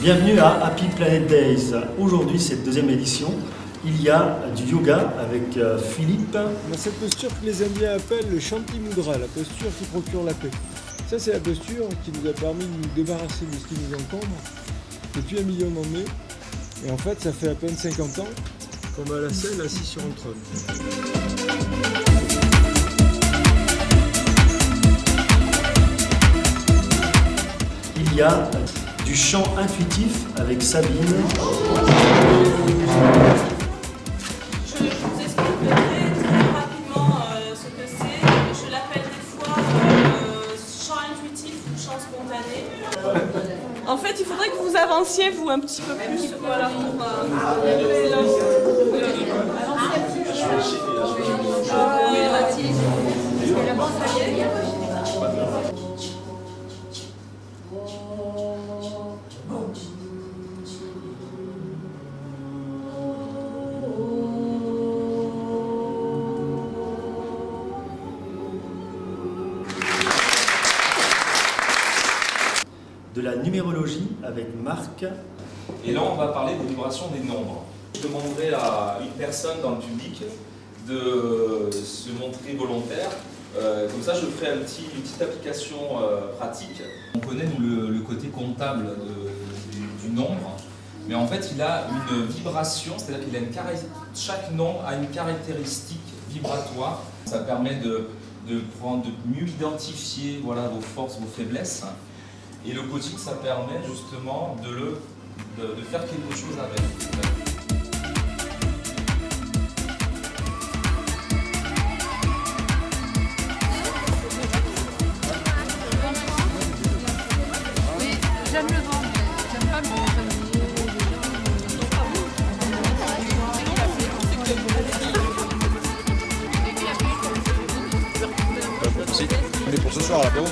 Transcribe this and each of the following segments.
Bienvenue à Happy Planet Days. Aujourd'hui, cette deuxième édition, il y a du yoga avec Philippe. On a cette posture que les Indiens appellent le Shanti Mudra, la posture qui procure la paix. Ça, c'est la posture qui nous a permis de nous débarrasser de ce qui nous encombre depuis 1 million d'années. Et en fait, ça fait à peine 50 ans qu'on va à la selle assis sur un trône. Il y a du chant intuitif avec Sabine. Je vous expliquerai très rapidement ce que c'est. Je l'appelle des fois chant intuitif ou chant spontané. En fait, il faudrait que vous avanciez, vous, un petit peu plus. Voilà, pour... De la numérologie avec Marc. Et là, on va parler des vibrations des nombres. Je demanderai à une personne dans le public de se montrer volontaire. Comme ça, je ferai une petite application pratique. On connaît nous, le côté comptable du nombre, mais en fait, il a une vibration, c'est-à-dire qu'il a chaque nombre a une caractéristique vibratoire. Ça permet de mieux identifier voilà, vos forces, vos faiblesses. Et le coaching, ça permet justement de faire quelque chose avec. J'aime le vent, j'aime pas le vent. On est pour ce soir, là, bon.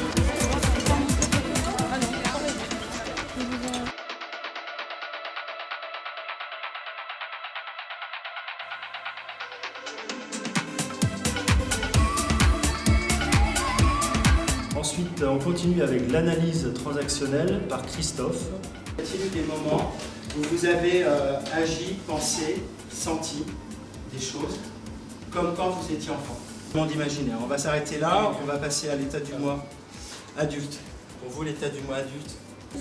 Ensuite, on continue avec l'analyse transactionnelle par Christophe. Y a-t-il des moments où vous avez agi, pensé, senti des choses comme quand vous étiez enfant? Monde imaginaire. On va s'arrêter là, on va passer à l'état du moi adulte. Pour vous, l'état du moi adulte.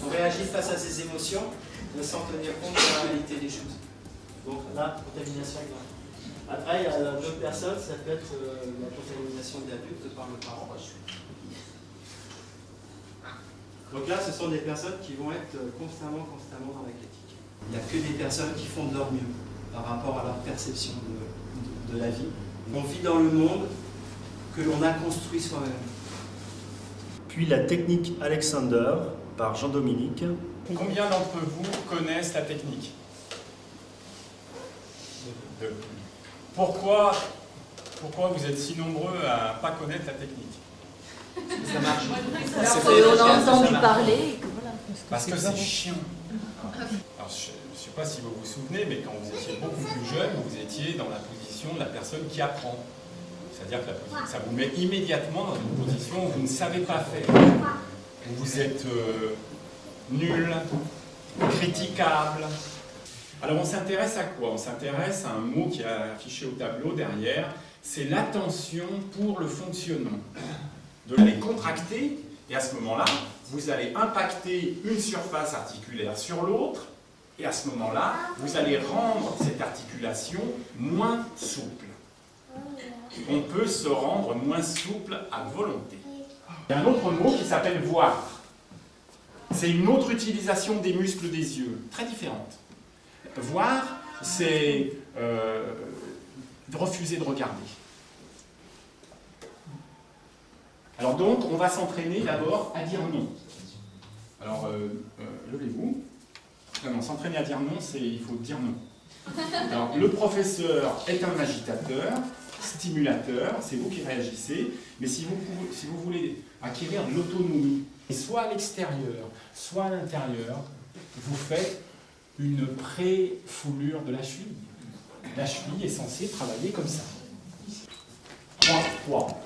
On réagit face à ses émotions, mais sans tenir compte de la réalité des choses. Donc là, contamination de l'enfant. Après, il y a d'autres personnes, ça peut être la contamination de l'adulte par le parent. Donc là, ce sont des personnes qui vont être constamment dans la critique. Il n'y a que des personnes qui font de leur mieux par rapport à leur perception de la vie. On vit dans le monde que l'on a construit soi-même. Puis la technique Alexander par Jean-Dominique. Combien d'entre vous connaissent la technique? Pourquoi vous êtes si nombreux à ne pas connaître la technique? Ça marche. On a entendu parler et que voilà. Parce que c'est chiant. Alors, je ne sais pas si vous vous souvenez, mais quand vous étiez beaucoup plus jeune, vous étiez dans la position de la personne qui apprend. C'est-à-dire que ça vous met immédiatement dans une position où vous ne savez pas faire. Où vous êtes nul, critiquable. Alors on s'intéresse à quoi? On s'intéresse à un mot qui est affiché au tableau derrière, c'est l'attention pour le fonctionnement. De les contracter, et à ce moment-là, vous allez impacter une surface articulaire sur l'autre, et à ce moment-là, vous allez rendre cette articulation moins souple. On peut se rendre moins souple à volonté. Il y a un autre mot qui s'appelle voir. C'est une autre utilisation des muscles des yeux, très différente. Voir, c'est refuser de regarder. Alors donc, on va s'entraîner d'abord à dire non. Alors, levez-vous. Vraiment, s'entraîner à dire non, il faut dire non. Alors, le professeur est un agitateur, stimulateur, c'est vous qui réagissez, mais si vous voulez acquérir de l'autonomie, soit à l'extérieur, soit à l'intérieur, vous faites une pré-foulure de la cheville. La cheville est censée travailler comme ça. 3.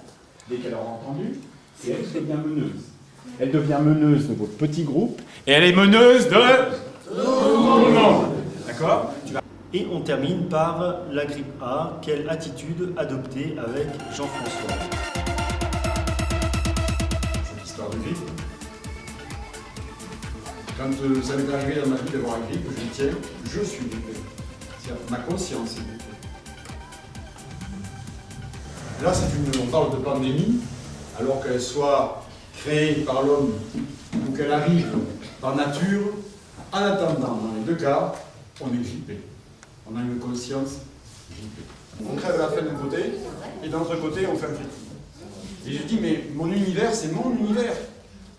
Dès qu'elle aura entendu, c'est elle qui devient meneuse. Elle devient meneuse de votre petit groupe, et elle est meneuse de D'accord. Et on termine par la grippe A. Quelle attitude adopter avec Jean-François? Cette histoire de grippe. Quand ça m'est arrivé dans ma vie d'avoir la grippe, je dis tiens, je suis grippé. C'est-à-dire ma conscience est grippée. Là, on parle de pandémie, alors qu'elle soit créée par l'homme ou qu'elle arrive par nature. En attendant, dans les deux cas, on est grippé. On a une conscience grippée. On crève la faim d'un côté, et d'un autre côté, on fait un petit. Et je dis, mais mon univers, c'est mon univers.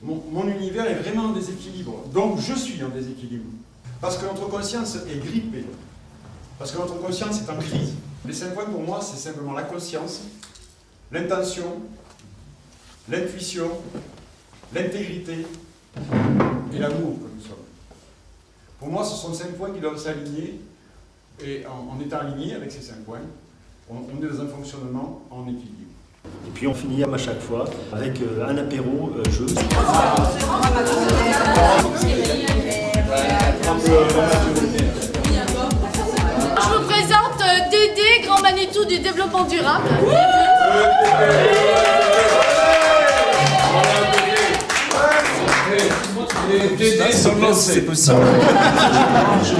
Mon univers est vraiment en déséquilibre. Donc je suis en déséquilibre. Parce que notre conscience est grippée. Parce que notre conscience est en crise. Les 5 points pour moi, c'est simplement la conscience, l'intention, l'intuition, l'intégrité et l'amour que nous sommes. Pour moi, ce sont 5 points qui doivent s'aligner. Et en étant alignés avec ces 5 points, on est dans un fonctionnement en équilibre. Et puis on finit à chaque fois avec un apéro jeu. Je vous présente Dédé, grand Manitou du développement durable. C'est possible.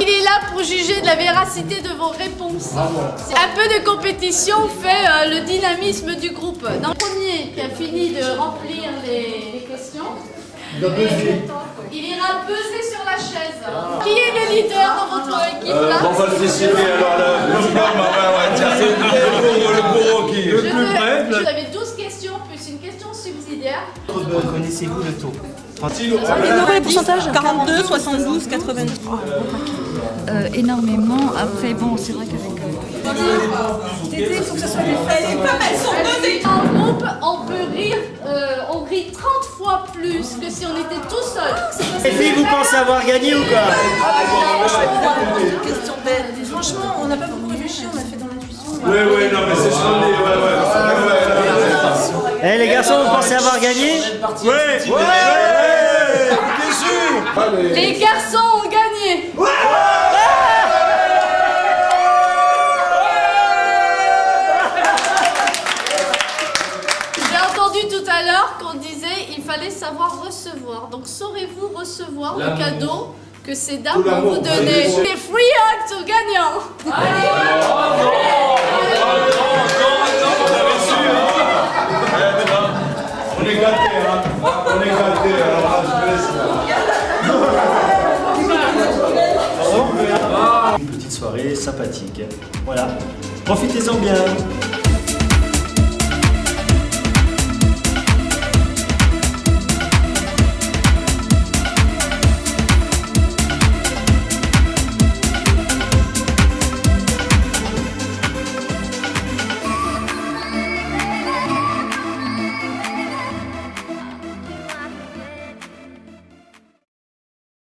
Il est là pour juger de la véracité de vos réponses. Un peu de compétition fait le dynamisme du groupe. Dans le premier qui a fini de remplir les questions, il ira peser sur la chaise. Qui est le leader dans votre équipe là? On va le décider alors là. Le bourreau qui est le plus près. Vous avez 12 questions plus une question subsidiaire. Connaissez-vous le taux? Les pourcentages 42, 72, 83. Énormément. Après, bon, c'est vrai qu'avec... Dédé, il faut que ce soit des femmes. Les femmes, elles sont deux équipes. En groupe, on peut rire, on rit 30 fois plus que si on était tout seul. Les filles, vous pensez avoir gagné ou quoi? Question bête. Franchement, on n'a pas beaucoup réfléchi, on a fait dans l'intuition. Oui, non, mais c'est ce qu'on dit. Eh les garçons, vous pensez avoir gagné? Oui. Bien sûr. Les garçons ont gagné. J'ai entendu tout à l'heure qu'on disait il fallait savoir recevoir. Donc saurez-vous recevoir le cadeau que ces dames vont vous donner? Les free hugs aux gagnants. On est gâtés, hein. On est gâtés. Alors là, je te laisse. Une petite soirée sympathique. Voilà. Profitez-en bien.